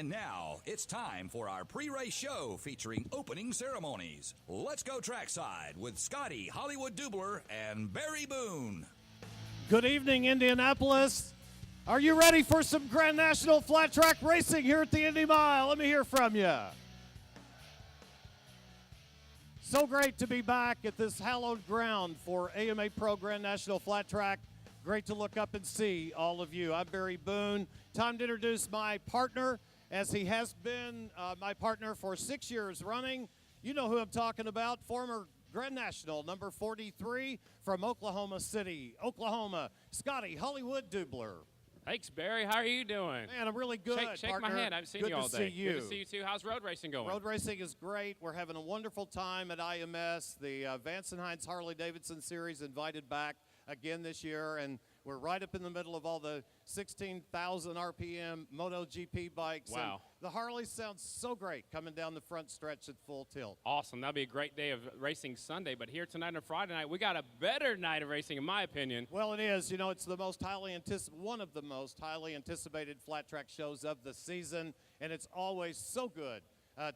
And now, it's time for our pre-race show featuring opening ceremonies. Let's go trackside with Scotty Hollywood Dubler and Barry Boone. Good evening, Indianapolis. Are you ready for some Grand National flat track racing here at the Indy Mile? Let me hear from you. So great to be back at this hallowed ground for AMA Pro Grand National Flat Track. Great to look up and see all of you. I'm Barry Boone. Time to introduce my partner, as he has been my partner for 6 years running. You know who I'm talking about, former Grand National number 43 from Oklahoma City, Oklahoma, Scotty Hollywood Dubler. Thanks, Barry. How are you doing? Man, I'm really good, Shake partner. my hand. I haven't seen you all day. Good to see you. Good to see you, too. How's road racing going? Road racing is great. We're having a wonderful time at IMS. The Vance & Hines Harley-Davidson Series invited back again this year, and we're right up in the middle of all the 16,000 RPM MotoGP bikes. Wow. And the Harley sounds so great coming down the front stretch at full tilt. Awesome. That'll be a great day of racing Sunday. But here tonight and Friday night, we got a better night of racing, in my opinion. Well, it is. You know, it's the most one of the most highly anticipated flat track shows of the season, and it's always so good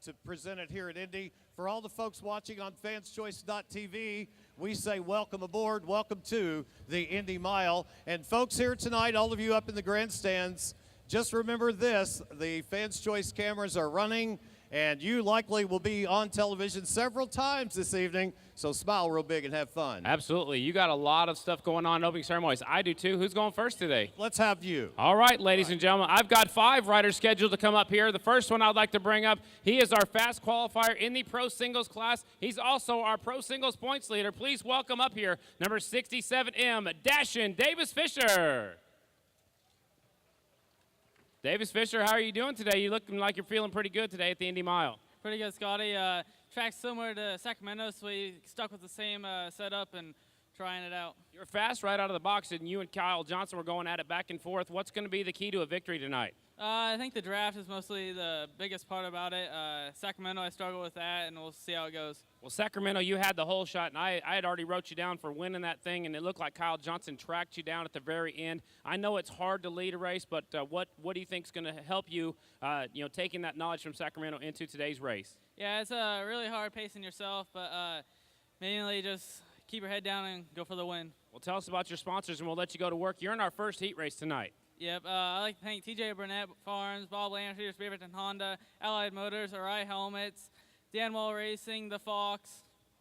to present it here at Indy. For all the folks watching on fanschoice.tv, we say welcome aboard, welcome to the Indy Mile. And folks here tonight, all of you up in the grandstands, just remember this, the Fans Choice cameras are running, and you likely will be on television several times this evening, so smile real big and have fun. Absolutely. You got a lot of stuff going on in opening ceremonies. I do, too. Who's going first today? Let's have you. All right, ladies and gentlemen, I've got 5 riders scheduled to come up here. The first one I'd like to bring up, he is our fast qualifier in the pro singles class. He's also our pro singles points leader. Please welcome up here, number 67M, Dashin Davis Fisher. Davis Fisher, how are you doing today? You looking like you're feeling pretty good today at the Indy Mile. Pretty good, Scotty. Track's similar to Sacramento, so we stuck with the same setup and trying it out. You're fast right out of the box, and you and Kyle Johnson were going at it back and forth. What's going to be the key to a victory tonight? I think the draft is mostly the biggest part about it. Sacramento, I struggle with that, and we'll see how it goes. Well, Sacramento, you had the whole shot, and I had already wrote you down for winning that thing, and it looked like Kyle Johnson tracked you down at the very end. I know it's hard to lead a race, but what do you think is going to help you, taking that knowledge from Sacramento into today's race? Yeah, it's really hard pacing yourself, but mainly just keep your head down and go for the win. Well, tell us about your sponsors, and we'll let you go to work. You're in our first heat race tonight. Yep, I'd like to thank TJ Burnett Farms, Bob Landry, Beaverton Honda, Allied Motors, Arai Helmets, Danwell Racing, The Fox.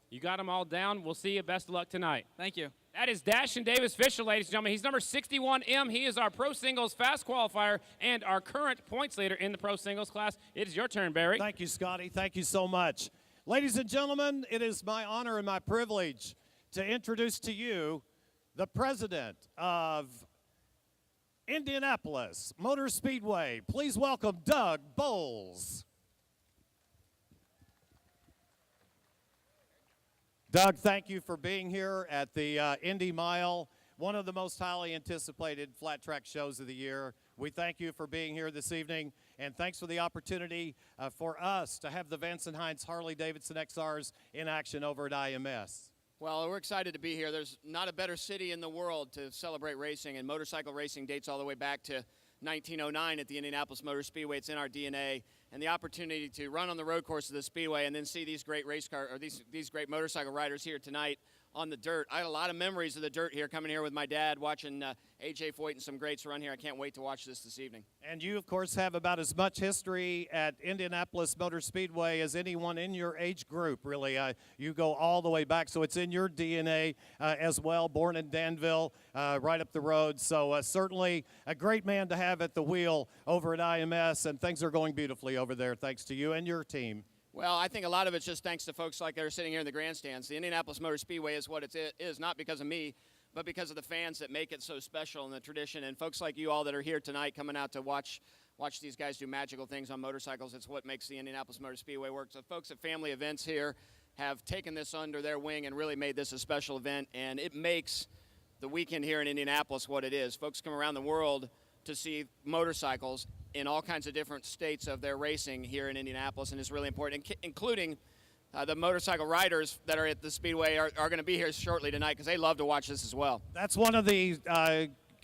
You got them all down. We'll see you. Best of luck tonight. Thank you. That is Dashin Davis Fisher, ladies and gentlemen. He's number 61M. He is our pro singles fast qualifier and our current points leader in the pro singles class. It is your turn, Barry. Thank you, Scotty. Thank you so much. Ladies and gentlemen, it is my honor and my privilege to introduce to you the president of Indianapolis Motor Speedway. Please welcome Doug Bowles. Doug, thank you for being here at the Indy Mile, one of the most highly anticipated flat track shows of the year. We thank you for being here this evening, and thanks for the opportunity for us to have the Vance & Hines Harley-Davidson XRs in action over at IMS. Well, we're excited to be here. There's not a better city in the world to celebrate racing, and motorcycle racing dates all the way back to 1909 at the Indianapolis Motor Speedway. It's in our DNA, and the opportunity to run on the road course of the Speedway and then see these great these great motorcycle riders here tonight on the dirt. I had a lot of memories of the dirt here, coming here with my dad, watching A.J. Foyt and some greats run here. I can't wait to watch this evening. And you, of course, have about as much history at Indianapolis Motor Speedway as anyone in your age group, really. You go all the way back, so it's in your DNA as well, born in Danville, right up the road. So certainly a great man to have at the wheel over at IMS, and things are going beautifully over there thanks to you and your team. Well, I think a lot of it's just thanks to folks like that are sitting here in the grandstands. The Indianapolis Motor Speedway is what it is, not because of me, but because of the fans that make it so special and the tradition, and folks like you all that are here tonight coming out to watch these guys do magical things on motorcycles. It's what makes the Indianapolis Motor Speedway work. So folks at Family Events here have taken this under their wing and really made this a special event, and it makes the weekend here in Indianapolis what it is. Folks come around the world to see motorcycles in all kinds of different states of their racing here in Indianapolis, and it's really important, including the motorcycle riders that are at the Speedway are going to be here shortly tonight because they love to watch this as well. That's one of the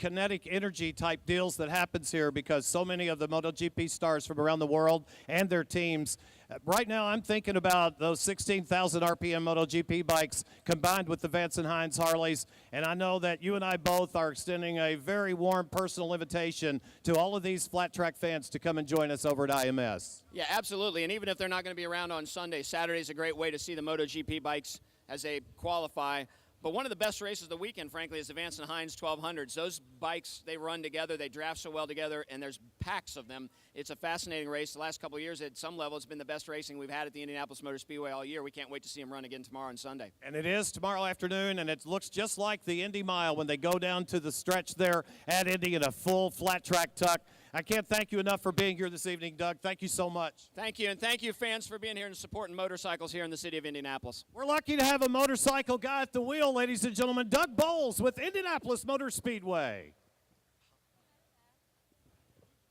kinetic energy type deals that happens here because so many of the MotoGP stars from around the world and their teams. Right now, I'm thinking about those 16,000 RPM MotoGP bikes combined with the Vance & Hines Harleys, and I know that you and I both are extending a very warm personal invitation to all of these flat track fans to come and join us over at IMS. Yeah, absolutely. And even if they're not going to be around on Sunday, Saturday's a great way to see the MotoGP bikes as they qualify. But one of the best races of the weekend, frankly, is the Vance & Hines 1200s. Those bikes, they run together, they draft so well together, and there's packs of them. It's a fascinating race. The last couple of years, at some level, it's been the best racing we've had at the Indianapolis Motor Speedway all year. We can't wait to see them run again tomorrow and Sunday. And it is tomorrow afternoon, and it looks just like the Indy Mile when they go down to the stretch there at Indy in a full flat track tuck. I can't thank you enough for being here this evening, Doug. Thank you so much. Thank you, and thank you, fans, for being here and supporting motorcycles here in the city of Indianapolis. We're lucky to have a motorcycle guy at the wheel, ladies and gentlemen. Doug Bowles with Indianapolis Motor Speedway.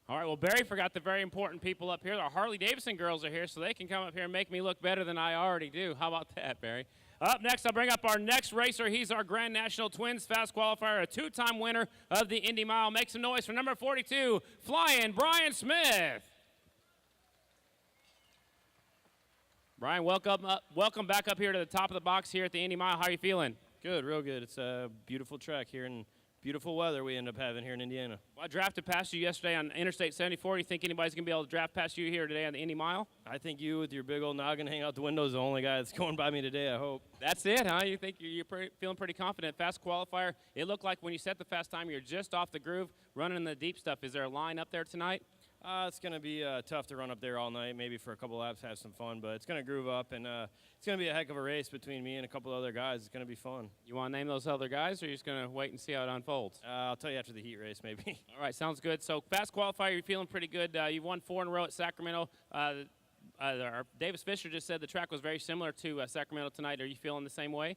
All right, well, Barry forgot the very important people up here. Our Harley-Davidson girls are here, so they can come up here and make me look better than I already do. How about that, Barry? Up next, I'll bring up our next racer. He's our Grand National Twins Fast Qualifier, a two-time winner of the Indy Mile. Make some noise for number 42, Flying Brian Smith. Brian, welcome back up here to the top of the box here at the Indy Mile. How are you feeling? Good, real good. It's a beautiful track here and beautiful weather we end up having here in Indiana. Well, I drafted past you yesterday on Interstate 74. Do you think anybody's going to be able to draft past you here today on the Indy Mile? I think you with your big old noggin hanging out the window is the only guy that's going by me today, I hope. That's it, huh? You think you're feeling pretty confident. Fast qualifier. It looked like when you set the fast time, you're just off the groove, running in the deep stuff. Is there a line up there tonight? It's going to be tough to run up there all night, maybe for a couple laps, have some fun, but it's going to groove up, and it's going to be a heck of a race between me and a couple other guys. It's going to be fun. You want to name those other guys, or are you just going to wait and see how it unfolds? I'll tell you after the heat race, maybe. All right, sounds good. So fast qualifier, you're feeling pretty good. You've won 4 in a row at Sacramento. Davis Fisher just said the track was very similar to Sacramento tonight. Are you feeling the same way?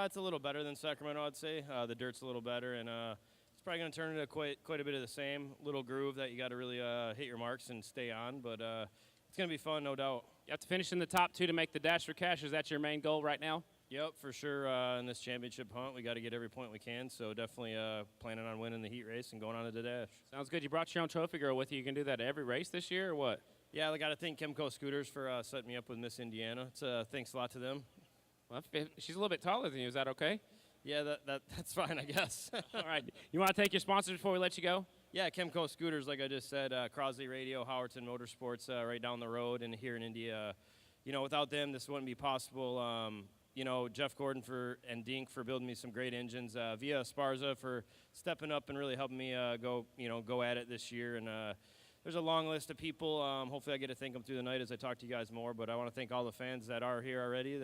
It's a little better than Sacramento, I'd say. The dirt's a little better, and it's probably going to turn into quite a bit of the same little groove that you got to really hit your marks and stay on, but it's going to be fun, no doubt. You have to finish in the top 2 to make the dash for cash. Is that your main goal right now? Yep, for sure. In this championship hunt, we got to get every point we can, so definitely planning on winning the heat race and going on to the dash. Sounds good. You brought your own trophy girl with you. You can do that every race this year, or what? Yeah, I got to thank Chemco Scooters for setting me up with Miss Indiana. It's thanks a lot to them. Well, she's a little bit taller than you. Is that okay? Yeah, that's fine, I guess. All right. You want to thank your sponsors before we let you go? Yeah, Chemco Scooters, like I just said, Crosley Radio, Howerton Motorsports right down the road, and here in India. Without them, this wouldn't be possible. Jeff Gordon and Dink for building me some great engines. Via Esparza for stepping up and really helping me go at it this year. And there's a long list of people. Hopefully I get to thank them through the night as I talk to you guys more. But I want to thank all the fans that are here already.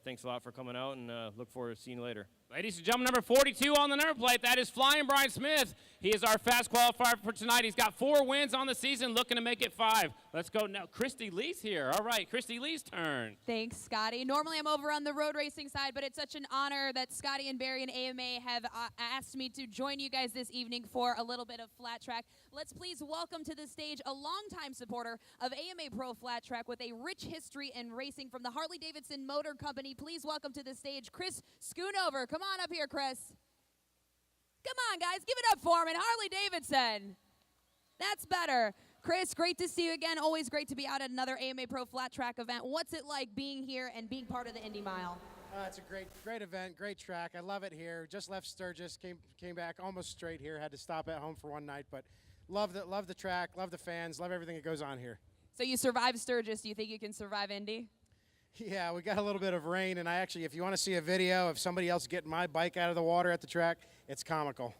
Thanks a lot for coming out, and look forward to seeing you later. Ladies and gentlemen, number 42 on the number plate, that is Flying Brian Smith. He is our fast qualifier for tonight. He's got 4 wins on the season, looking to make it 5. Let's go now. Christy Lee's here. All right, Christy Lee's turn. Thanks, Scotty. Normally I'm over on the road racing side, but it's such an honor that Scotty and Barry and AMA have asked me to join you guys this evening for a little bit of flat track. Let's please welcome to the stage a longtime supporter of AMA Pro Flat Track with a rich history in racing from the Harley-Davidson Motor Company. Please welcome to the stage Chris Schoonover. Come on up here, Chris. Come on, guys. Give it up for him. And Harley-Davidson. That's better. Chris, great to see you again. Always great to be out at another AMA Pro Flat Track event. What's it like being here and being part of the Indy Mile? It's a great event, great track. I love it here. Just left Sturgis, came back almost straight here. Had to stop at home for one night, but love the track, love the fans, love everything that goes on here. So you survived Sturgis. Do you think you can survive Indy? Yeah, we got a little bit of rain, and if you want to see a video of somebody else getting my bike out of the water at the track, it's comical.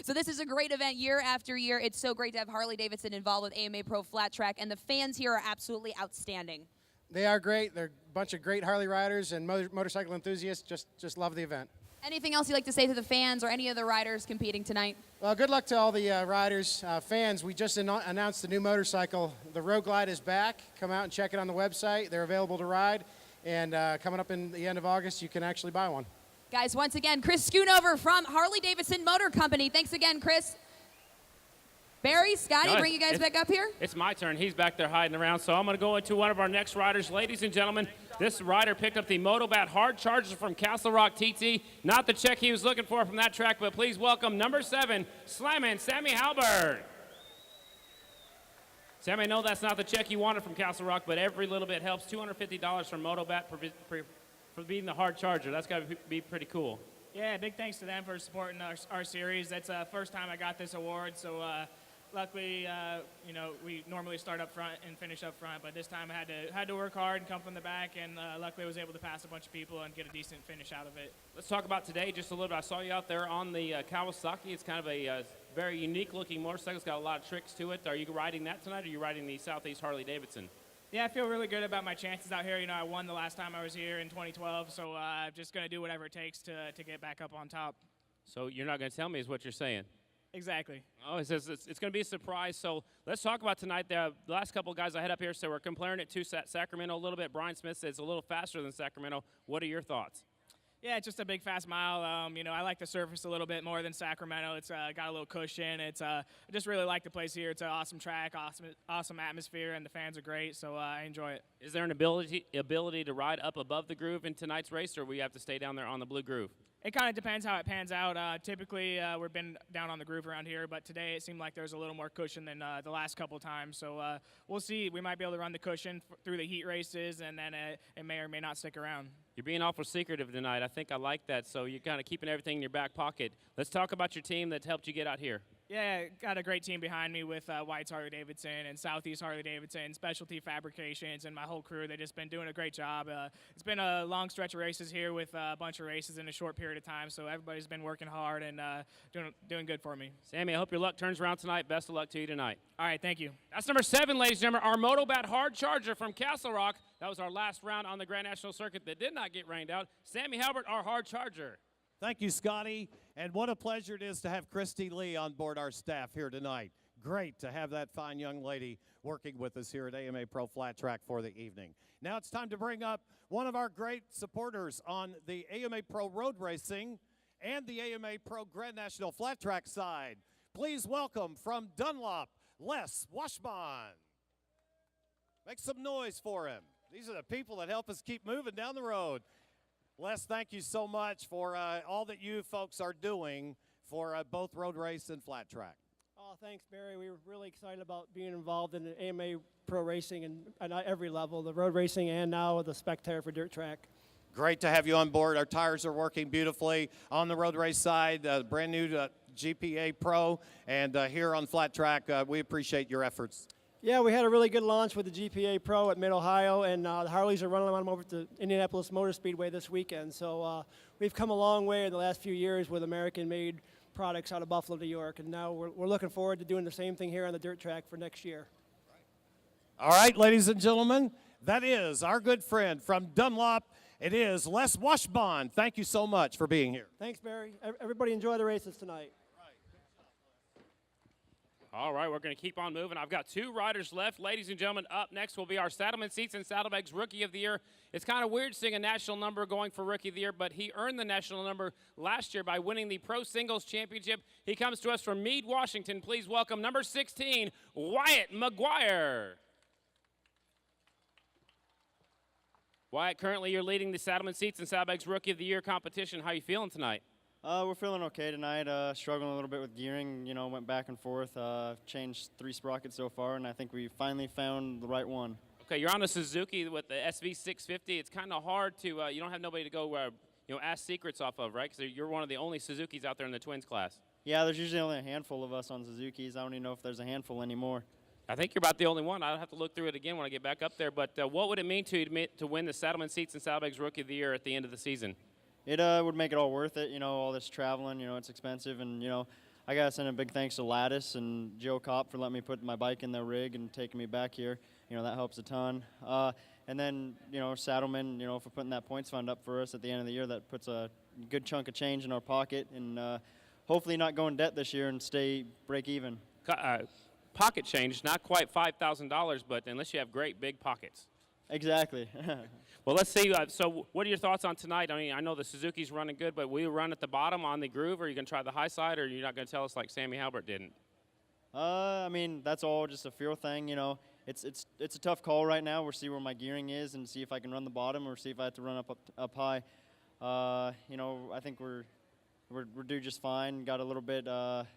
So this is a great event year after year. It's so great to have Harley-Davidson involved with AMA Pro Flat Track, and the fans here are absolutely outstanding. They are great. They're a bunch of great Harley riders and motorcycle enthusiasts. Just love the event. Anything else you'd like to say to the fans or any of the riders competing tonight? Well, good luck to all the riders, fans. We just announced the new motorcycle. The Road Glide is back. Come out and check it on the website. They're available to ride. And coming up in the end of August, you can actually buy one. Guys, once again, Chris Schoonover from Harley-Davidson Motor Company. Thanks again, Chris. Barry, Scotty, bring you guys back up here. It's my turn. He's back there hiding around, so I'm going to go into one of our next riders. Ladies and gentlemen, This rider picked up the Motobat Hard Charger from Castle Rock TT. Not the check he was looking for from that track, but please welcome number 7, Slammin' Sammy Halbert. Sammy, I know that's not the check you wanted from Castle Rock, but every little bit helps. $250 from Motobat for being the Hard Charger. That's got to be pretty cool. Yeah, big thanks to them for supporting our series. That's the first time I got this award, so luckily, we normally start up front and finish up front, but this time I had to work hard and come from the back, and luckily I was able to pass a bunch of people and get a decent finish out of it. Let's talk about today just a little bit. I saw you out there on the Kawasaki. It's kind of a very unique-looking motorcycle. It's got a lot of tricks to it. Are you riding that tonight, or are you riding the Southeast Harley-Davidson? Yeah, I feel really good about my chances out here. I won the last time I was here in 2012, so I'm just going to do whatever it takes to get back up on top. So you're not going to tell me is what you're saying? Exactly. Oh, it says it's going to be a surprise. So let's talk about tonight. The last couple of guys I had up here, so we're comparing it to Sacramento a little bit. Brian Smith says it's a little faster than Sacramento. What are your thoughts? Yeah, it's just a big, fast mile. I like the surface a little bit more than Sacramento. It's got a little cushion. I just really like the place here. It's an awesome track, awesome atmosphere, and the fans are great, so I enjoy it. Is there an ability to ride up above the groove in tonight's race, or we have to stay down there on the blue groove? It kind of depends how it pans out. Typically, we've been down on the groove around here, but today it seemed like there was a little more cushion than the last couple times. So we'll see. We might be able to run the cushion through the heat races, and then it may or may not stick around. You're being awful secretive tonight. I think I like that. So you're kind of keeping everything in your back pocket. Let's talk about your team that helped you get out here. Yeah, got a great team behind me with White's Harley-Davidson and Southeast Harley-Davidson, Specialty Fabrications, and my whole crew. They've just been doing a great job. It's been a long stretch of races here with a bunch of races in a short period of time, so everybody's been working hard and doing good for me. Sammy, I hope your luck turns around tonight. Best of luck to you tonight. All right, thank you. That's number 7, ladies and gentlemen, our Motobat Hard Charger from Castle Rock. That was our last round on the Grand National Circuit that did not get rained out. Sammy Halbert, our Hard Charger. Thank you, Scotty. And what a pleasure it is to have Christy Lee on board our staff here tonight. Great to have that fine young lady working with us here at AMA Pro Flat Track for the evening. Now it's time to bring up one of our great supporters on the AMA Pro Road Racing and the AMA Pro Grand National Flat Track side. Please welcome from Dunlop, Les Washbon. Make some noise for him. These are the people that help us keep moving down the road. Les, thank you so much for all that you folks are doing for both road race and flat track. Oh, thanks, Barry. We were really excited about being involved in the AMA Pro Racing and at every level, the road racing and now the Spectator for dirt track. Great to have you on board. Our tires are working beautifully on the road race side, brand new GPA Pro, and here on flat track, we appreciate your efforts. Yeah, we had a really good launch with the GPA Pro at Mid-Ohio, and the Harleys are running them over to Indianapolis Motor Speedway this weekend. So we've come a long way in the last few years with American-made products out of Buffalo, New York, and now we're looking forward to doing the same thing here on the dirt track for next year. All right, ladies and gentlemen, that is our good friend from Dunlop. It is Les Washbon. Thank you so much for being here. Thanks, Barry. Everybody enjoy the races tonight. All right, we're going to keep on moving. I've got 2 riders left. Ladies and gentlemen, up next will be our Saddlemen Seats and Saddlebags Rookie of the Year. It's kind of weird seeing a national number going for Rookie of the Year, but he earned the national number last year by winning the Pro Singles Championship. He comes to us from Meade, Washington. Please welcome number 16, Wyatt McGuire. Wyatt, currently you're leading the Saddlemen Seats and Saddlebags Rookie of the Year competition. How are you feeling tonight? We're feeling okay tonight. Struggling a little bit with gearing. Went back and forth. Changed 3 sprockets so far, and I think we finally found the right one. Okay, you're on a Suzuki with the SV650. It's kind of hard to. You don't have nobody to go, ask secrets off of, right? Because you're one of the only Suzukis out there in the twins class. Yeah, there's usually only a handful of us on Suzukis. I don't even know if there's a handful anymore. I think you're about the only one. I'll have to look through it again when I get back up there. But what would it mean to you to win the Saddlemen Seats and Saddlebags Rookie of the Year at the end of the season? It would make it all worth it, all this traveling, it's expensive. And, I got to send a big thanks to Lattice and Joe Kopp for letting me put my bike in the rig and taking me back here. That helps a ton. And then, Saddlemen, for putting that points fund up for us at the end of the year, that puts a good chunk of change in our pocket. And hopefully not go in debt this year and stay break even. Pocket change, not quite $5,000, but unless you have great big pockets. Exactly. Well, let's see. So what are your thoughts on tonight? I mean, I know the Suzuki's running good, but will you run at the bottom on the groove, or are you going to try the high side, or are you not going to tell us like Sammy Halbert didn't? I mean, that's all just a feel thing, it's a tough call right now. We'll see where my gearing is and see if I can run the bottom or see if I have to run up high. You know, I think we're doing just fine. Got a little bit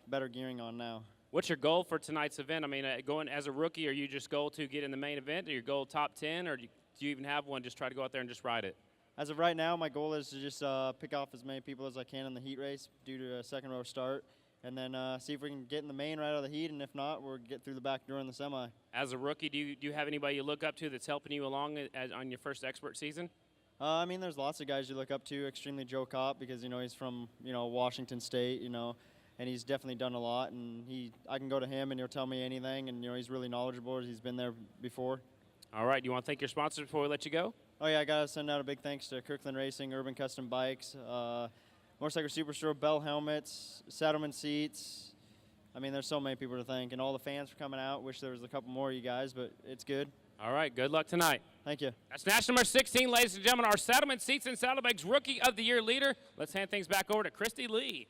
better gearing on now. What's your goal for tonight's event? I mean, going as a rookie, are you just goal to get in the main event, or your goal top 10, or do you even have one? Just try to go out there and just ride it. As of right now, my goal is to just pick off as many people as I can in the heat race due to a second row start, and then see if we can get in the main right out of the heat, and if not, we'll get through the back during the semi. As a rookie, do you have anybody you look up to that's helping you along on your first expert season? I mean, there's lots of guys you look up to. Extremely Joe Kopp, because you know he's from Washington State, and he's definitely done a lot. And I can go to him and he'll tell me anything. And he's really knowledgeable. He's been there before. All right. Do you want to thank your sponsors before we let you go? Oh yeah, I gotta send out a big thanks to Kirkland Racing, Urban Custom Bikes, Motorcycle Superstore, Bell Helmets, Saddleman Seats. I mean, there's so many people to thank, and all the fans for coming out. Wish there was a couple more of you guys, but it's good. All right, good luck tonight. Thank you. That's national number 16, ladies and gentlemen, our Saddleman Seats and Saddlebags Rookie of the Year leader. Let's hand things back over to Christy Lee.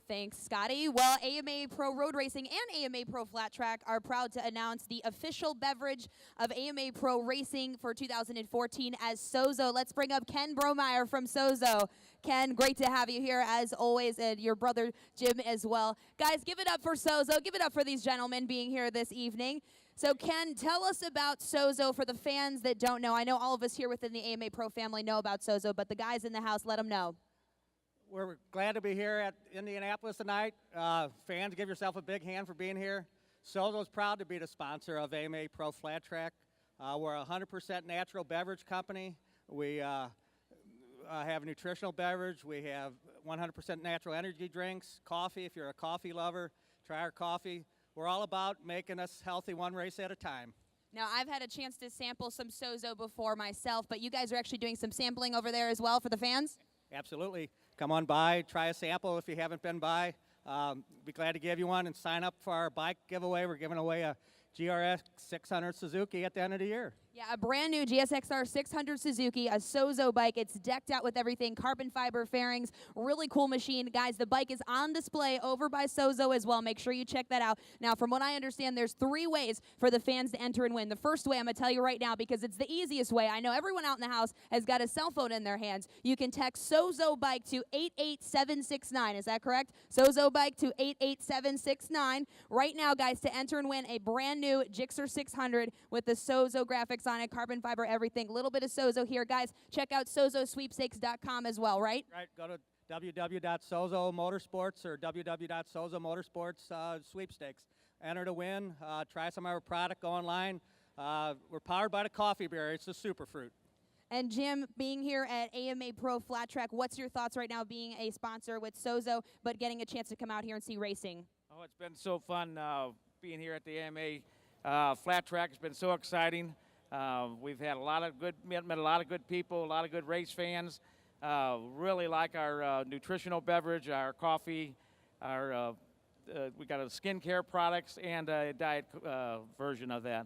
Thanks, Scotty. Well, AMA Pro Road Racing and AMA Pro Flat Track are proud to announce the official beverage of AMA Pro Racing for 2014 as Sozo. Let's bring up Ken Bromeyer from Sozo. Ken, great to have you here as always, and your brother Jim as well. Guys, give it up for Sozo. Give it up for these gentlemen being here this evening. So, Ken, tell us about Sozo for the fans that don't know. I know all of us here within the AMA Pro family know about Sozo, but the guys in the house, let them know. We're glad to be here at Indianapolis tonight. Fans, give yourself a big hand for being here. Sozo's proud to be the sponsor of AMA Pro Flat Track. We're a 100% natural beverage company. We have a nutritional beverage. We have 100% natural energy drinks, coffee. If you're a coffee lover, try our coffee. We're all about making us healthy one race at a time. Now, I've had a chance to sample some Sozo before myself, but you guys are actually doing some sampling over there as well for the fans? Absolutely. Come on by, try a sample if you haven't been by. Be glad to give you one and sign up for our bike giveaway. We're giving away a GRX 600 Suzuki at the end of the year. Yeah, a brand new GSXR 600 Suzuki, a Sozo bike. It's decked out with everything, carbon fiber fairings, really cool machine. Guys, the bike is on display over by Sozo as well. Make sure you check that out. Now, from what I understand, there's 3 ways for the fans to enter and win. The first way, I'm going to tell you right now because it's the easiest way. I know everyone out in the house has got a cell phone in their hands. You can text Sozo Bike to 88769. Is that correct? Sozo Bike to 88769. Right now, guys, to enter and win a brand new Gixxer 600 with the Sozo graphics on it, carbon fiber, everything. A little bit of Sozo here. Guys, check out SozoSweepstakes.com as well, right? Right. Go to www.sozo motorsports or www.sozomotorsports sweepstakes. Enter to win. Try some of our product. Go online. We're powered by the coffee beer. It's a superfruit. And Jim, being here at AMA Pro Flat Track, what's your thoughts right now being a sponsor with Sozo, but getting a chance to come out here and see racing? Oh, it's been so fun being here at the AMA Flat Track. It's been so exciting. We've had met a lot of good people, a lot of good race fans. Really like our nutritional beverage, our coffee, we got a skincare products and a diet version of that.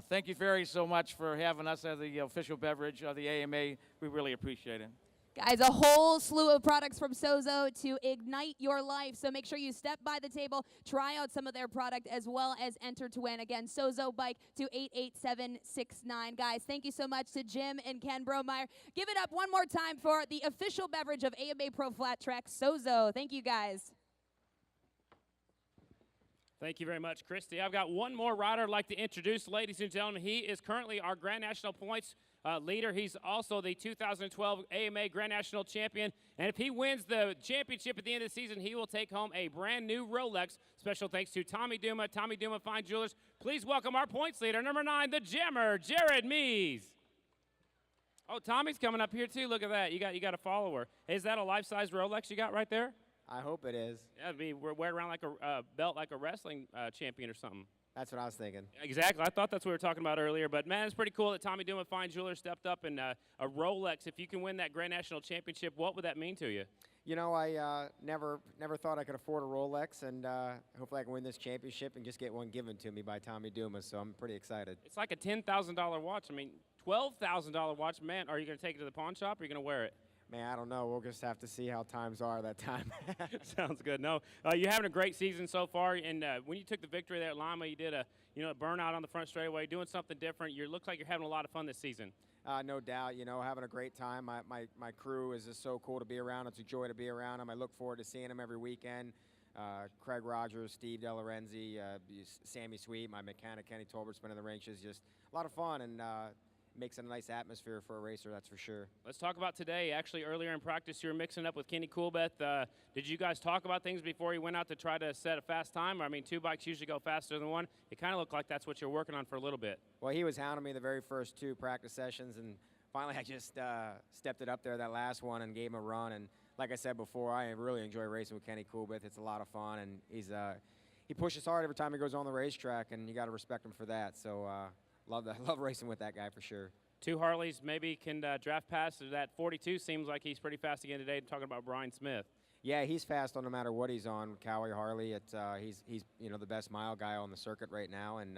Thank you very so much for having us as the official beverage of the AMA. We really appreciate it. Guys, a whole slew of products from Sozo to ignite your life. So make sure you step by the table, try out some of their product, as well as enter to win. Again, Sozo Bike to 88769. Guys, thank you so much to Jim and Ken Bromeyer. Give it up one more time for the official beverage of AMA Pro Flat Track, Sozo. Thank you, guys. Thank you very much, Christy. I've got one more rider I'd like to introduce, ladies and gentlemen. He is currently our Grand National points leader. He's also the 2012 AMA Grand National champion. And if he wins the championship at the end of the season, he will take home a brand new Rolex. Special thanks to Tommy Duma, Tommy Duma Fine Jewelers. Please welcome our points leader, number 9, the Jammer, Jared Mees. Oh, Tommy's coming up here too. Look at that. You got a follower. Is that a life-size Rolex you got right there? I hope it is. Yeah, we're wearing around like a belt like a wrestling champion or something. That's what I was thinking. Exactly. I thought that's what we were talking about earlier. But, man, it's pretty cool that Tommy Duma Fine Jewelers stepped up and a Rolex. If you can win that Grand National Championship, what would that mean to you? You know, I never thought I could afford a Rolex, and hopefully I can win this championship and just get one given to me by Tommy Duma, so I'm pretty excited. It's like a $10,000 watch. I mean, $12,000 watch. Man, are you going to take it to the pawn shop or are you going to wear it? Man, I don't know. We'll just have to see how times are that time. Sounds good. No, you're having a great season so far, and when you took the victory there at Lima, you did a burnout on the front straightaway, doing something different. You look like you're having a lot of fun this season. No doubt, having a great time. My crew is just so cool to be around. It's a joy to be around them. I look forward to seeing them every weekend. Craig Rogers, Steve DeLorenzi, Sammy Sweet, my mechanic Kenny Tolbert's been in the ranks. Is just a lot of fun and makes it a nice atmosphere for a racer, that's for sure. Let's talk about today. Actually, earlier in practice, you were mixing up with Kenny Coolbeth. Did you guys talk about things before you went out to try to set a fast time? I mean, two bikes usually go faster than one. It kind of looked like that's what you're working on for a little bit. Well, he was hounding me the very first two practice sessions, and finally I just stepped it up there that last one and gave him a run. And like I said before, I really enjoy racing with Kenny Coolbeth. It's a lot of fun, and he pushes hard every time he goes on the racetrack, and you got to respect him for that. So love racing with that guy for sure. Two Harleys maybe can draft past that 42. Seems like he's pretty fast again today. Talking about Brian Smith. Yeah, he's fast on no matter what he's on. Cowie Harley, he's the best mile guy on the circuit right now, and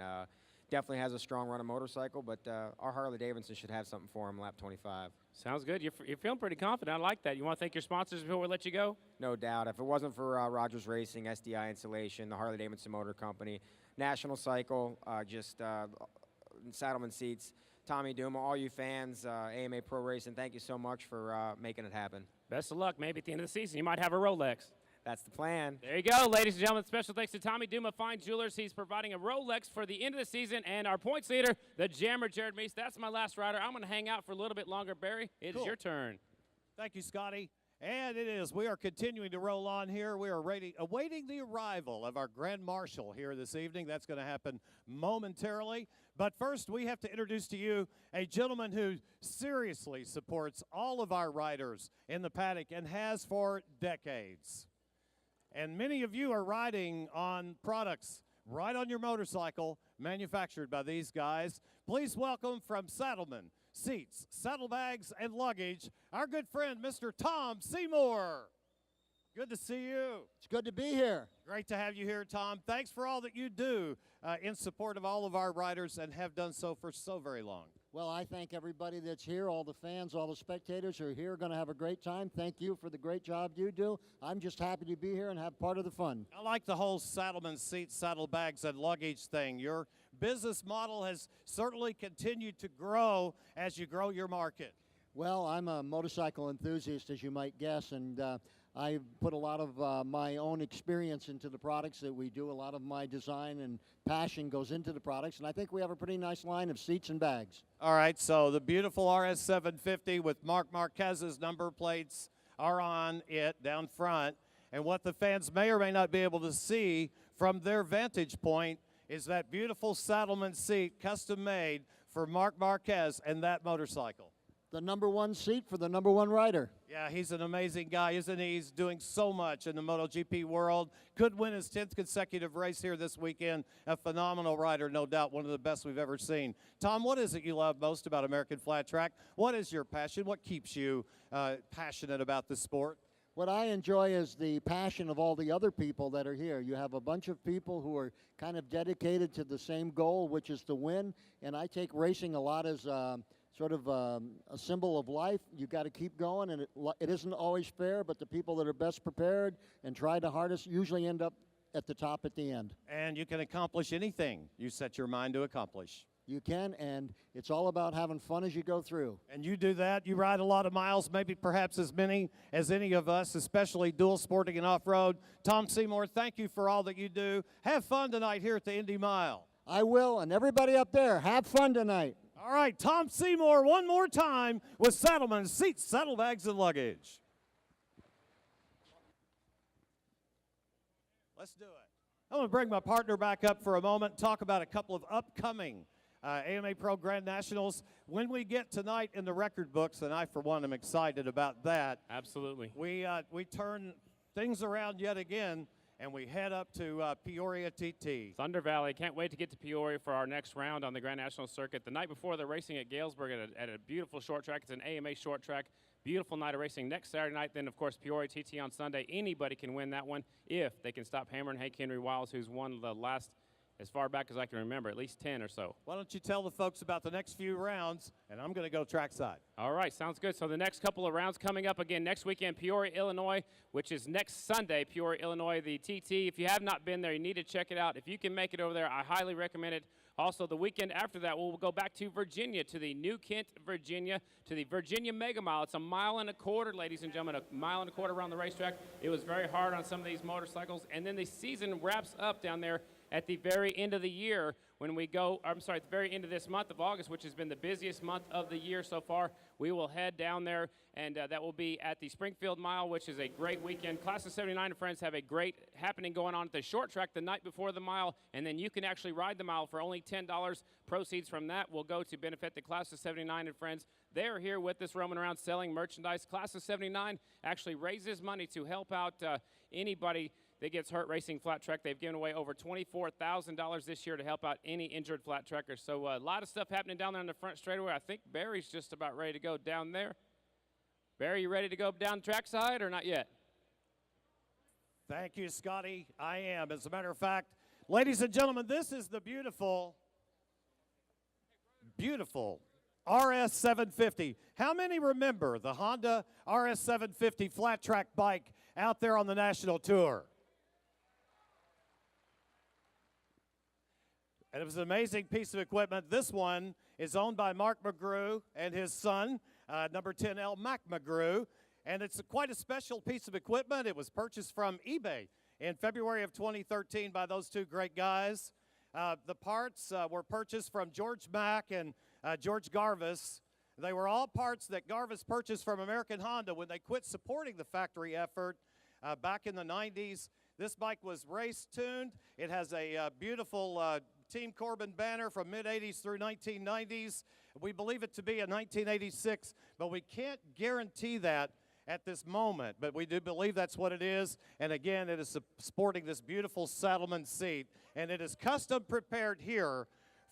definitely has a strong run of motorcycle. But our Harley Davidson should have something for him lap 25. Sounds good. You're feeling pretty confident. I like that. You want to thank your sponsors before we let you go? No doubt. If it wasn't for Rogers Racing, SDI Insulation, the Harley Davidson Motor Company, National Cycle, Saddleman Seats, Tommy Duma, all you fans, AMA Pro Racing, thank you so much for making it happen. Best of luck. Maybe at the end of the season you might have a Rolex. That's the plan. There you go, ladies and gentlemen. Special thanks to Tommy Duma, Fine Jewelers. He's providing a Rolex for the end of the season. And our points leader, the jammer, Jared Meese. That's my last rider. I'm going to hang out for a little bit longer. Barry, it is your turn. Thank you, Scotty. And it is. We are continuing to roll on here. We are awaiting the arrival of our Grand Marshal here this evening. That's going to happen momentarily. But first, we have to introduce to you a gentleman who seriously supports all of our riders in the paddock and has for decades. And many of you are riding on products right on your motorcycle manufactured by these guys. Please welcome from Saddlemen, Seats, Saddlebags, and Luggage, our good friend, Mr. Tom Seymour. Good to see you. It's good to be here. Great to have you here, Tom. Thanks for all that you do in support of all of our riders and have done so for so very long. Well, I thank everybody that's here, all the fans, all the spectators who are here, going to have a great time. Thank you for the great job you do. I'm just happy to be here and have part of the fun. I like the whole Saddlemen Seats, Saddlebags, and Luggage thing. Your business model has certainly continued to grow as you grow your market. Well, I'm a motorcycle enthusiast, as you might guess, and I put a lot of my own experience into the products that we do. A lot of my design and passion goes into the products, and I think we have a pretty nice line of seats and bags. All right, so the beautiful RS750 with Marc Marquez's number plates are on it down front, and what the fans may or may not be able to see from their vantage point is that beautiful Saddlemen seat, custom made for Marc Marquez and that motorcycle. The #1 seat for the #1 rider. Yeah, he's an amazing guy, isn't he? He's doing so much in the MotoGP world. Could win his 10th consecutive race here this weekend. A phenomenal rider, no doubt, one of the best we've ever seen. Tom, what is it you love most about American Flat Track? What is your passion? What keeps you passionate about the sport? What I enjoy is the passion of all the other people that are here. You have a bunch of people who are kind of dedicated to the same goal, which is to win, and I take racing a lot as sort of a symbol of life. You got to keep going, and it isn't always fair, but the people that are best prepared and try the hardest usually end up at the top at the end. And you can accomplish anything you set your mind to accomplish. You can, and it's all about having fun as you go through. And you do that. You ride a lot of miles, maybe perhaps as many as any of us, especially dual sporting and off-road. Tom Seymour, thank you for all that you do. Have fun tonight here at the Indy Mile. I will, and everybody up there, have fun tonight. All right, Tom Seymour one more time with Saddlemen Seats, Saddlebags, and Luggage. Let's do it. I'm going to bring my partner back up for a moment and talk about a couple of upcoming AMA Pro Grand Nationals. When we get tonight in the record books, and I, for one, am excited about that. Absolutely. We turn things around yet again, and we head up to Peoria TT. Thunder Valley. Can't wait to get to Peoria for our next round on the Grand National Circuit. The night before, they're racing at Galesburg at a beautiful short track. It's an AMA short track. Beautiful night of racing next Saturday night. Then, of course, Peoria TT on Sunday. Anybody can win that one if they can stop hammering Hank Henry Wiles, who's won the last as far back as I can remember, at least 10 or so. Why don't you tell the folks about the next few rounds, and I'm going to go trackside. All right, sounds good. So the next couple of rounds coming up again next weekend, Peoria, Illinois, which is next Sunday, Peoria, Illinois, the TT. If you have not been there, you need to check it out. If you can make it over there, I highly recommend it. Also, the weekend after that, we'll go back to Virginia, to the New Kent, Virginia, to the Virginia Mega Mile. It's a 1.25 miles, ladies and gentlemen, 1.25 miles around the racetrack. It was very hard on some of these motorcycles. And then the season wraps up down there at the very end of the year when we go, I'm sorry, at the very end of this month of August, which has been the busiest month of the year so far. We will head down there, and that will be at the Springfield Mile, which is a great weekend. Class of 79 and friends have a great happening going on at the short track the night before the mile, and then you can actually ride the mile for only $10. Proceeds from that will go to benefit the Class of 79 and friends. They're here with us roaming around selling merchandise. Class of 79 actually raises money to help out anybody that gets hurt racing flat track. They've given away over $24,000 this year to help out any injured flat trackers. So a lot of stuff happening down there on the front straightaway. I think Barry's just about ready to go down there. Barry, you ready to go down trackside or not yet? Thank you, Scotty. I am. As a matter of fact, ladies and gentlemen, this is the beautiful, beautiful RS 750. How many remember the Honda RS 750 flat track bike out there on the national tour? And it was an amazing piece of equipment. This one is owned by Mark McGrew and his son, number 10L Mac McGrew. And it's quite a special piece of equipment. It was purchased from eBay in February of 2013 by those two great guys. The parts were purchased from George Mack and George Garvis. They were all parts that Garvis purchased from American Honda when they quit supporting the factory effort back in the 90s. This bike was race tuned. It has a beautiful Team Corbin banner from mid-80s through 1990s. We believe it to be a 1986, but we can't guarantee that at this moment. But we do believe that's what it is. And again, it is sporting this beautiful Saddleman seat. And it is custom prepared here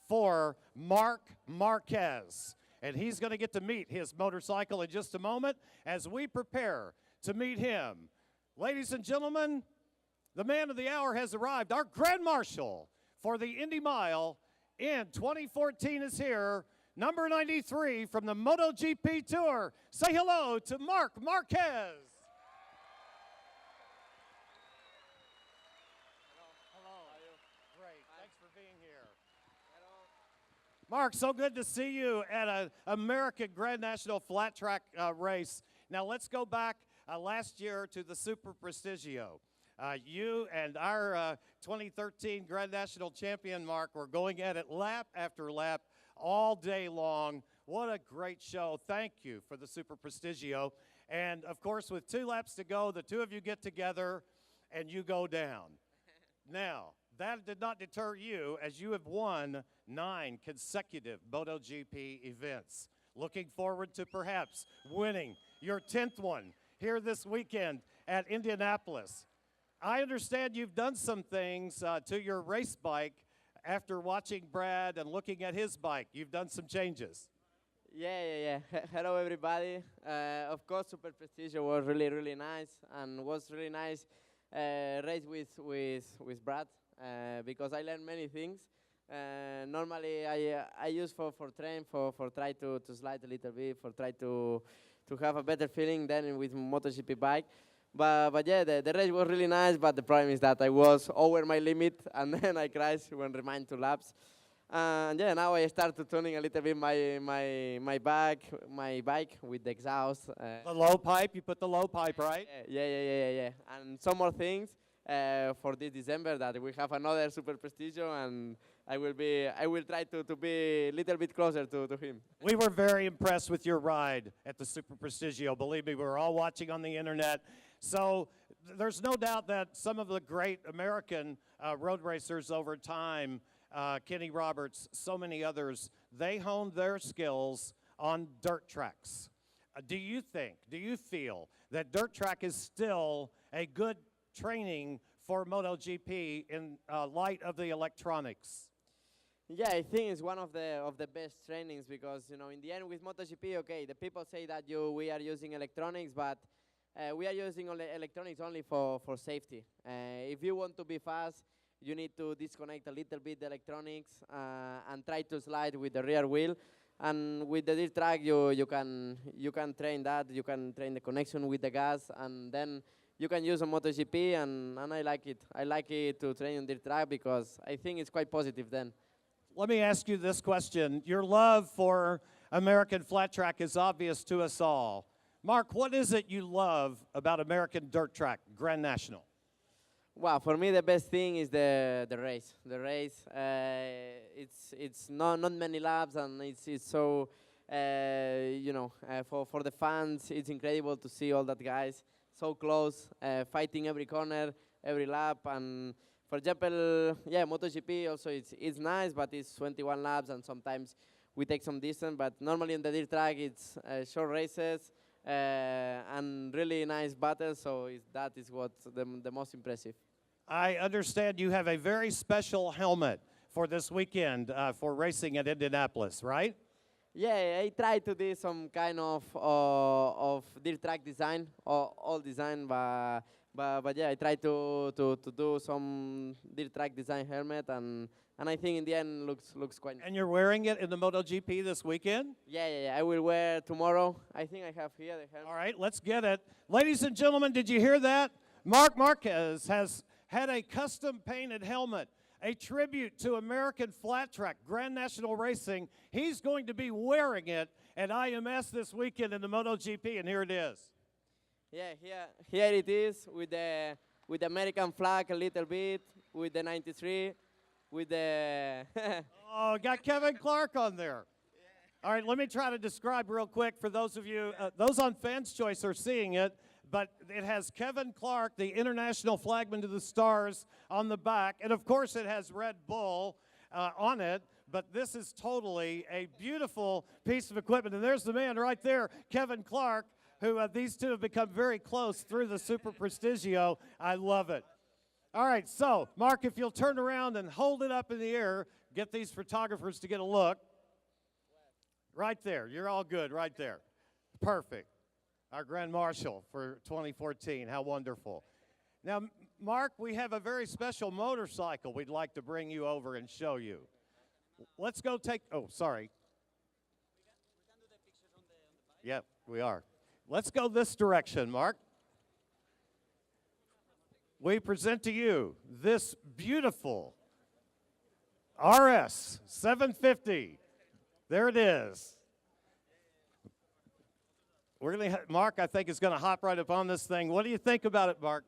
for Mark Marquez. And he's going to get to meet his motorcycle in just a moment as we prepare to meet him. Ladies and gentlemen, the man of the hour has arrived. Our Grand Marshal for the Indy Mile in 2014 is here. Number 93 from the MotoGP Tour. Say hello to Mark Marquez. Hello. Great. Thanks for being here. Mark, so good to see you at an American Grand National flat track race. Now let's go back last year to the Super Prestigio. You and our 2013 Grand National champion, Mark, were going at it lap after lap all day long. What a great show. Thank you for the Super Prestigio. And, of course, with 2 laps to go, the two of you get together and you go down. Now, that did not deter you as you have won 9 consecutive MotoGP events. Looking forward to perhaps winning your 10th one here this weekend at Indianapolis. I understand you've done some things to your race bike after watching Brad and looking at his bike. You've done some changes. Yeah. Hello, everybody. Of course, Super Prestigio was really nice, and was really nice race with Brad because I learned many things. Normally, I use for train for try to slide a little bit, for try to have a better feeling than with MotoGP bike. But yeah, the race was really nice, but the problem is that I was over my limit, and then I crashed when remained 2 laps. And yeah, now I start to tuning a little bit my bike with the exhaust. The low pipe, you put the low pipe, right? Yeah. And some more things for this December that we have another Super Prestigio, and I will try to be a little bit closer to him. We were very impressed with your ride at the Super Prestigio. Believe me, we were all watching on the internet. So there's no doubt that some of the great American road racers over time, Kenny Roberts, so many others, they honed their skills on dirt tracks. Do you feel that dirt track is still a good training for MotoGP in light of the electronics? Yeah, I think it's one of the best trainings because, in the end with MotoGP, okay, the people say that we are using electronics, but we are using electronics only for safety. If you want to be fast, you need to disconnect a little bit the electronics and try to slide with the rear wheel. And with the dirt track, you can train that. You can train the connection with the gas, and then you can use a MotoGP, and I like it. I like it to train on dirt track because I think it's quite positive then. Let me ask you this question. Your love for American flat track is obvious to us all. Mark, what is it you love about American dirt track, Grand National? Well, for me, the best thing is the race. The race, it's not many laps, and it's so, for the fans, it's incredible to see all that guys so close, fighting every corner, every lap. And for example, yeah, MotoGP also it's nice, but it's 21 laps, and sometimes we take some distance. But normally in the dirt track, it's short races and really nice battles. So that is what's the most impressive. I understand you have a very special helmet for this weekend for racing at Indianapolis, right? Yeah, I try to do some kind of dirt track design, all design, but yeah, I try to do some dirt track design helmet, and I think in the end looks quite nice. And you're wearing it in the MotoGP this weekend? Yeah, I will wear tomorrow. I think I have here the helmet. All right, let's get it. Ladies and gentlemen, did you hear that? Mark Marquez has had a custom-painted helmet, a tribute to American flat track, Grand National Racing. He's going to be wearing it at IMS this weekend in the MotoGP, and here it is. Yeah, here it is with the American flag a little bit, with the 93, with the... Oh, got Kevin Clark on there. All right, let me try to describe real quick for those of you, those on Fans Choice are seeing it, but it has Kevin Clark, the international flagman to the stars, on the back. And, of course, it has Red Bull on it. But this is totally a beautiful piece of equipment. And there's the man right there, Kevin Clark, who these two have become very close through the Super Prestigio. I love it. All right, so, Mark, if you'll turn around and hold it up in the air, get these photographers to get a look. Right there. You're all good right there. Perfect. Our Grand Marshal for 2014. How wonderful. Now, Mark, we have a very special motorcycle we'd like to bring you over and show you. Let's go take, oh, sorry. Yep, we are. Let's go this direction, Mark. We present to you this beautiful RS 750. There it is. We're going to, Mark, I think, is going to hop right up on this thing. What do you think about it, Mark?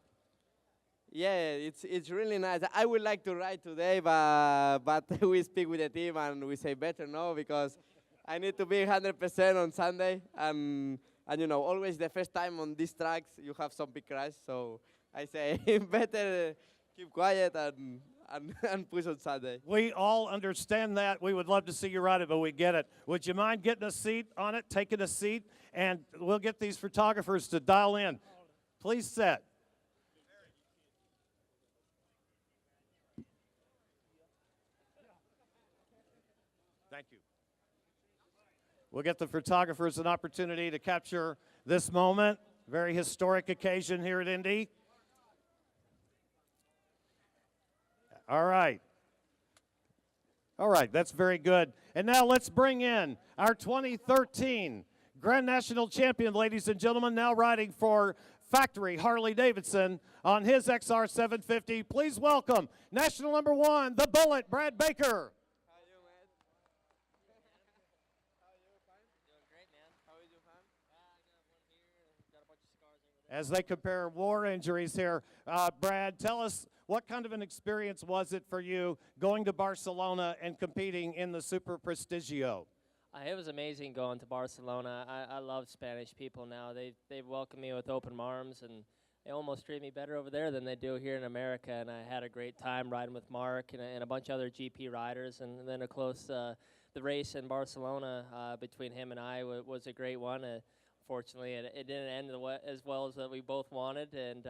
Yeah, it's really nice. I would like to ride today, but we speak with the team and we say better no, because I need to be 100% on Sunday. And you know, always the first time on these tracks, you have some big crash. So I say better keep quiet and push on Sunday. We all understand that. We would love to see you ride it, but we get it. Would you mind getting a seat on it, taking a seat, and we'll get these photographers to dial in. Please set. Thank you. We'll get the photographers an opportunity to capture this moment. Very historic occasion here at Indy. All right. All right, that's very good. And now let's bring in our 2013 Grand National Champion, ladies and gentlemen, now riding for Factory Harley-Davidson on his XR 750. Please welcome National number 1, the Bullet, Brad Baker. As they compare war injuries here, Brad, tell us what kind of an experience was it for you going to Barcelona and competing in the Super Prestigio? It was amazing going to Barcelona. I love Spanish people now. They welcome me with open arms, and they almost treat me better over there than they do here in America. And I had a great time riding with Mark and a bunch of other GP riders. And then, of course, the race in Barcelona between him and I was a great one. Fortunately, it didn't end as well as we both wanted, and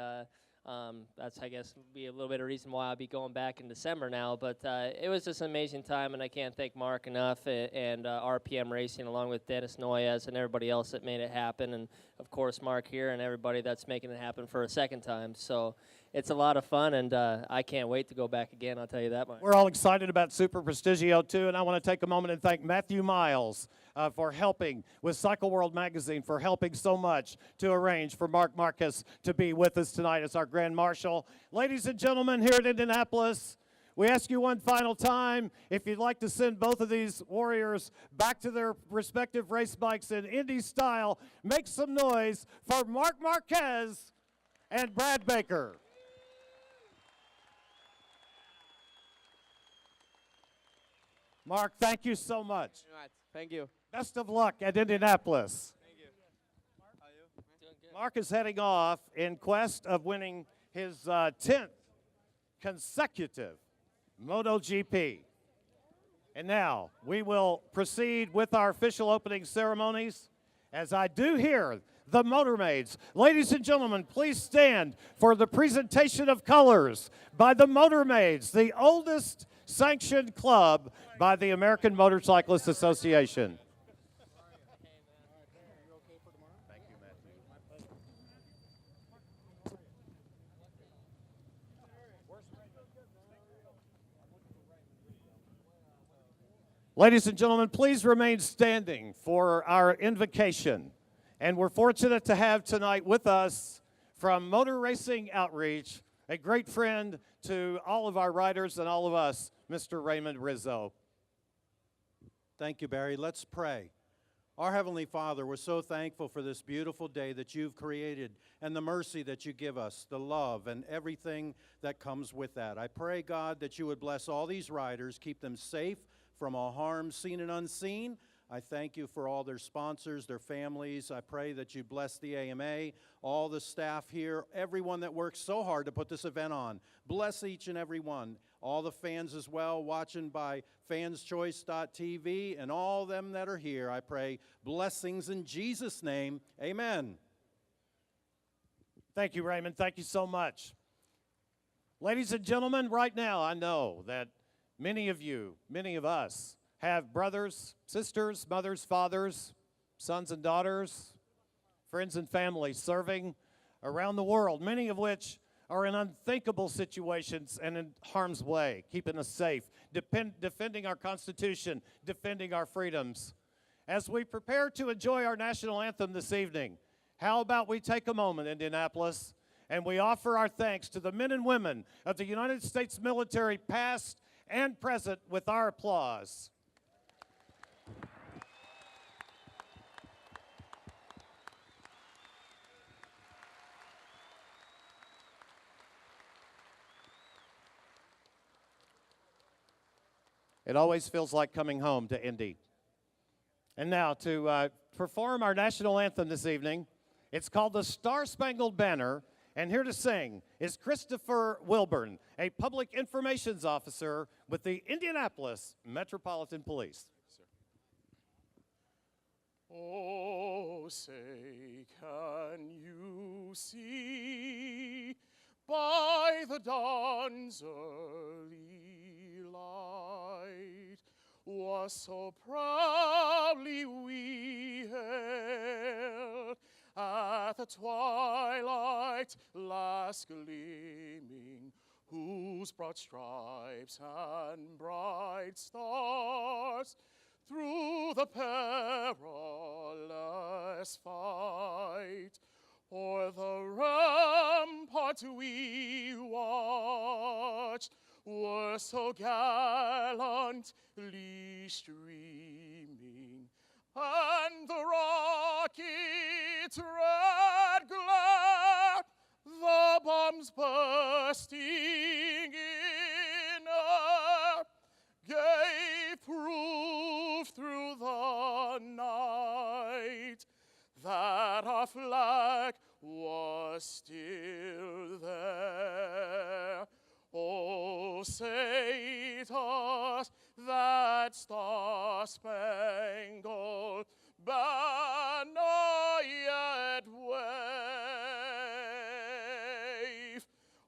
that's, I guess, be a little bit of reason why I'll be going back in December now. But it was just an amazing time, and I can't thank Mark enough and RPM Racing, along with Dennis Noyes and everybody else that made it happen. And of course, Mark here and everybody that's making it happen for a second time. So it's a lot of fun, and I can't wait to go back again, I'll tell you that much. We're all excited about Super Prestigio, too, and I want to take a moment and thank Matthew Miles for helping with Cycle World Magazine, for helping so much to arrange for Mark Marcus to be with us tonight as our Grand Marshal. Ladies and gentlemen, here at Indianapolis, we ask you one final time, if you'd like to send both of these warriors back to their respective race bikes in Indy style, make some noise for Mark Marquez and Brad Baker. Mark, thank you so much. Thank you. Best of luck at Indianapolis. Thank you. Mark is heading off in quest of winning his 10th consecutive MotoGP. And now we will proceed with our official opening ceremonies. As I do hear the Motormaids. Ladies and gentlemen, please stand for the presentation of colors by the Motormaids, the oldest sanctioned club by the American Motorcyclist Association. Ladies and gentlemen, please remain standing for our invocation. And we're fortunate to have tonight with us from Motor Racing Outreach, a great friend to all of our riders and all of us, Mr. Raymond Rizzo. Thank you, Barry. Let's pray. Our Heavenly Father, we're so thankful for this beautiful day that you've created and the mercy that you give us, the love and everything that comes with that. I pray, God, that you would bless all these riders, keep them safe from all harm, seen and unseen. I thank you for all their sponsors, their families. I pray that you bless the AMA, all the staff here, everyone that works so hard to put this event on. Bless each and every one. All the fans as well, watching by fanschoice.tv, and all them that are here, I pray blessings in Jesus' name. Amen. Thank you, Raymond. Thank you so much. Ladies and gentlemen, right now I know that many of you, many of us, have brothers, sisters, mothers, fathers, sons and daughters, friends and family serving around the world, many of which are in unthinkable situations and in harm's way, keeping us safe, defending our Constitution, defending our freedoms. As we prepare to enjoy our national anthem this evening, how about we take a moment, Indianapolis, and we offer our thanks to the men and women of the United States military, past and present, with our applause. It always feels like coming home to Indy. And now to perform our national anthem this evening, it's called the Star-Spangled Banner, and here to sing is Christopher Wilburn, a public informations officer with the Indianapolis Metropolitan Police. Oh, say, can you see by the dawn's early light what so proudly we hailed at the twilight last gleaming, whose broad stripes and bright stars through the perilous fight o'er the ramparts we watched were so gallantly streaming, and the rocket's red glare, the bombs bursting in air, gave proof through the night that our flag was still there. Oh, say does that star-spangled banner yet wave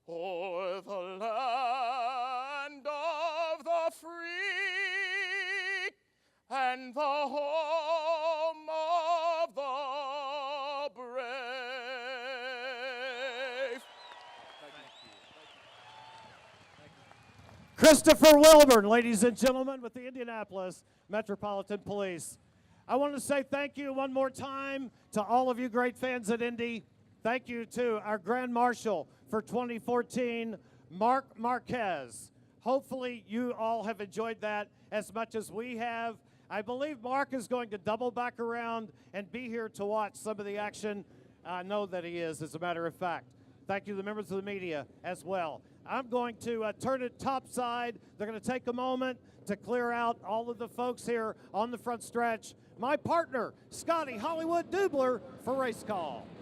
o'er the land of the free and the home of the brave? Christopher Wilburn, ladies and gentlemen, with the Indianapolis Metropolitan Police. I want to say thank you one more time to all of you great fans at Indy. Thank you to our Grand Marshal for 2014, Mark Marquez. Hopefully you all have enjoyed that as much as we have. I believe Mark is going to double back around and be here to watch some of the action. I know that he is, as a matter of fact. Thank you to the members of the media as well. I'm going to turn it topside. They're going to take a moment to clear out all of the folks here on the front stretch. My partner, Scotty Hollywood Dubler, for Race Call.